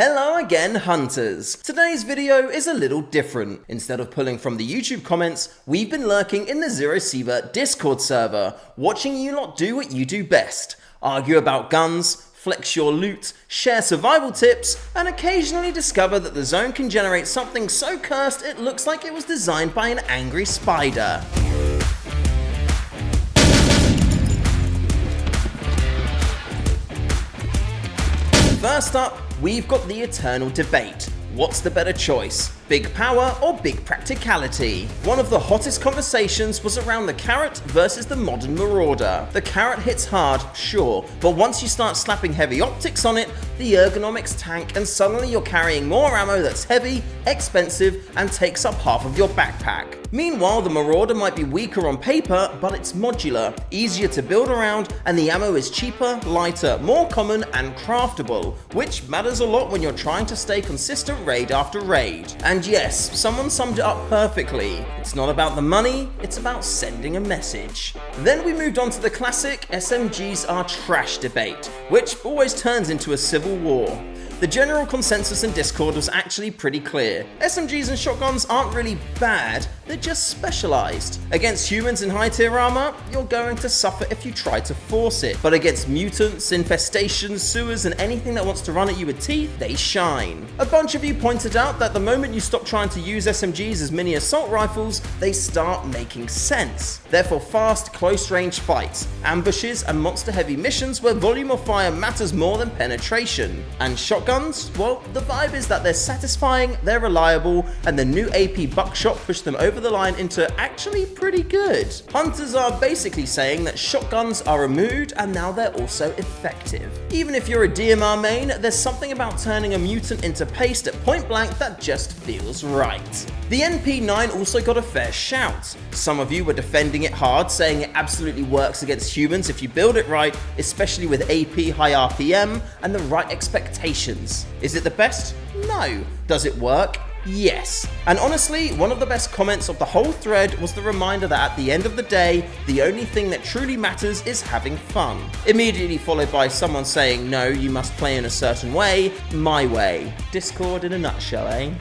Hello again, hunters! Today's video is a little different. Instead of pulling from the YouTube comments, we've been lurking in the ZERO Sievert Discord server, watching you lot do what you do best. Argue about guns, flex your loot, share survival tips, and occasionally discover that the zone can generate something so cursed it looks like it was designed by an angry spider. First up, we've got the eternal debate. What's the better choice? Big power or big practicality? One of the hottest conversations was around the carrot versus the modern marauder. The carrot hits hard, sure, but once you start slapping heavy optics on it, the ergonomics tank and suddenly you're carrying more ammo that's heavy, expensive, and takes up half of your backpack. Meanwhile, the marauder might be weaker on paper, but it's modular, easier to build around, and the ammo is cheaper, lighter, more common, and craftable, which matters a lot when you're trying to stay consistent raid after raid. And yes, someone summed it up perfectly. It's not about the money, it's about sending a message. Then we moved on to the classic SMGs are trash debate, which always turns into a civil war. The general consensus in Discord was actually pretty clear. SMGs and shotguns aren't really bad, they're just specialized. Against humans in high tier armor, you're going to suffer if you try to force it. But against mutants, infestations, sewers, and anything that wants to run at you with teeth, they shine. A bunch of you pointed out that the moment you stop trying to use SMGs as mini assault rifles, they start making sense. Therefore, fast, close-range fights, ambushes, and monster-heavy missions where volume of fire matters more than penetration. And shotguns? Well, the vibe is that they're satisfying, they're reliable, and the new AP buckshot pushed them over the line into actually pretty good. Hunters are basically saying that shotguns are a mood and now they're also effective. Even if you're a DMR main, there's something about turning a mutant into paste at point blank that just feels right. The NP9 also got a fair shout. Some of you were defending it hard, saying it absolutely works against humans if you build it right, especially with AP high RPM and the right expectations. Is it the best? No. Does it work? Yes. And honestly, one of the best comments of the whole thread was the reminder that at the end of the day, the only thing that truly matters is having fun. Immediately followed by someone saying, no, you must play in a certain way, my way. Discord in a nutshell, eh?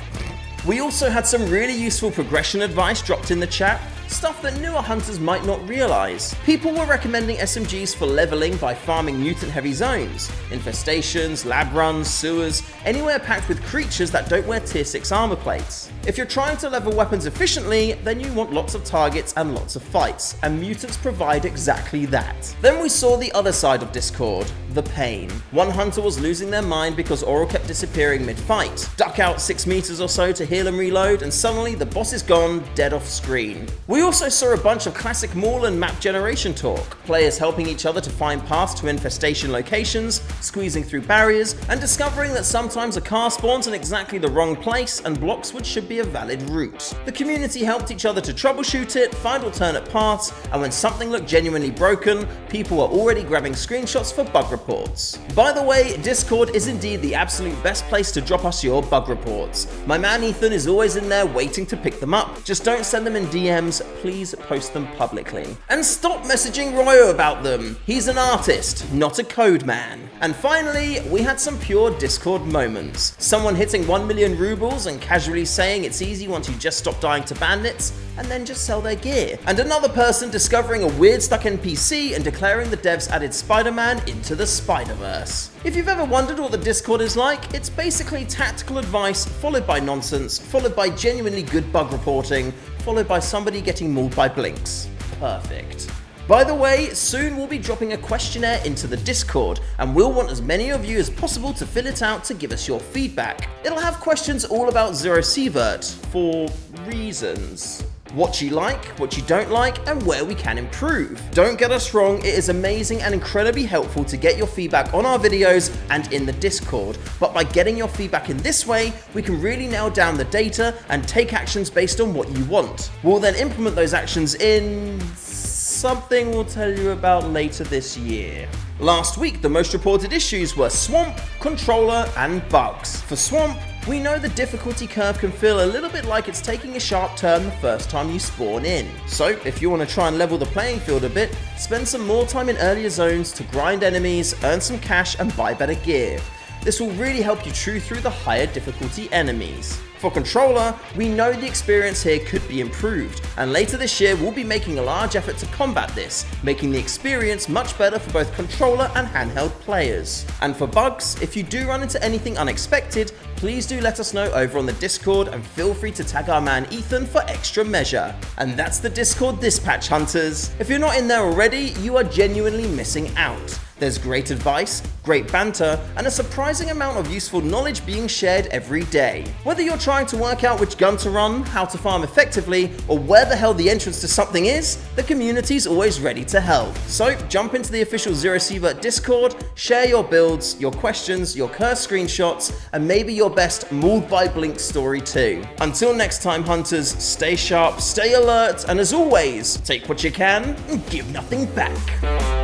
We also had some really useful progression advice dropped in the chat, stuff that newer hunters might not realize. People were recommending SMGs for leveling by farming mutant-heavy zones, infestations, lab runs, sewers, anywhere packed with creatures that don't wear tier 6 armor plates. If you're trying to level weapons efficiently, then you want lots of targets and lots of fights, and mutants provide exactly that. Then we saw the other side of Discord, the pain. One hunter was losing their mind because Oral kept disappearing mid-fight. Duck out 6 meters or so to heal and reload, and suddenly the boss is gone, dead off screen. We also saw a bunch of classic maul and map generation talk, players helping each other to find paths to infestation locations, squeezing through barriers, and discovering that sometimes a car spawns in exactly the wrong place and blocks what should be a valid route. The community helped each other to troubleshoot it, find alternate paths, and when something looked genuinely broken, people were already grabbing screenshots for bug reports. By the way, Discord is indeed the absolute best place to drop us your bug reports. My man Ethan is always in there waiting to pick them up. Just don't send them in DMs, please post them publicly. And stop messaging Royo about them. He's an artist, not a code man. And finally, we had some pure Discord moments. Someone hitting 1 million rubles and casually saying it's easy once you just stop dying to bandits and then just sell their gear. And another person discovering a weird stuck NPC and declaring the devs added Spider-Man into the Spider-Verse. If you've ever wondered what the Discord is like, it's basically tactical advice followed by nonsense, followed by genuinely good bug reporting, followed by somebody getting mauled by blinks. Perfect. By the way, soon we'll be dropping a questionnaire into the Discord, and we'll want as many of you as possible to fill it out to give us your feedback. It'll have questions all about ZERO Sievert, for reasons. What you like, what you don't like, and where we can improve. Don't get us wrong, it is amazing and incredibly helpful to get your feedback on our videos and in the Discord, but by getting your feedback in this way, we can really nail down the data and take actions based on what you want. We'll then implement those actions in something we'll tell you about later this year. Last week, the most reported issues were Swamp, Controller, and bugs. For Swamp, we know the difficulty curve can feel a little bit like it's taking a sharp turn the first time you spawn in. So, if you want to try and level the playing field a bit, spend some more time in earlier zones to grind enemies, earn some cash, and buy better gear. This will really help you chew through the higher difficulty enemies. For controller, we know the experience here could be improved, and later this year we'll be making a large effort to combat this, making the experience much better for both controller and handheld players. And for bugs, if you do run into anything unexpected, please do let us know over on the Discord, and feel free to tag our man Ethan for extra measure. And that's the Discord Dispatch Hunters. If you're not in there already, you are genuinely missing out. There's great advice, great banter, and a surprising amount of useful knowledge being shared every day. Whether you're trying to work out which gun to run, how to farm effectively, or where the hell the entrance to something is, the community's always ready to help. So jump into the official Zero Sievert Discord, share your builds, your questions, your curse screenshots, and maybe your best mauled by Blink story too. Until next time, hunters, stay sharp, stay alert, and as always, take what you can and give nothing back.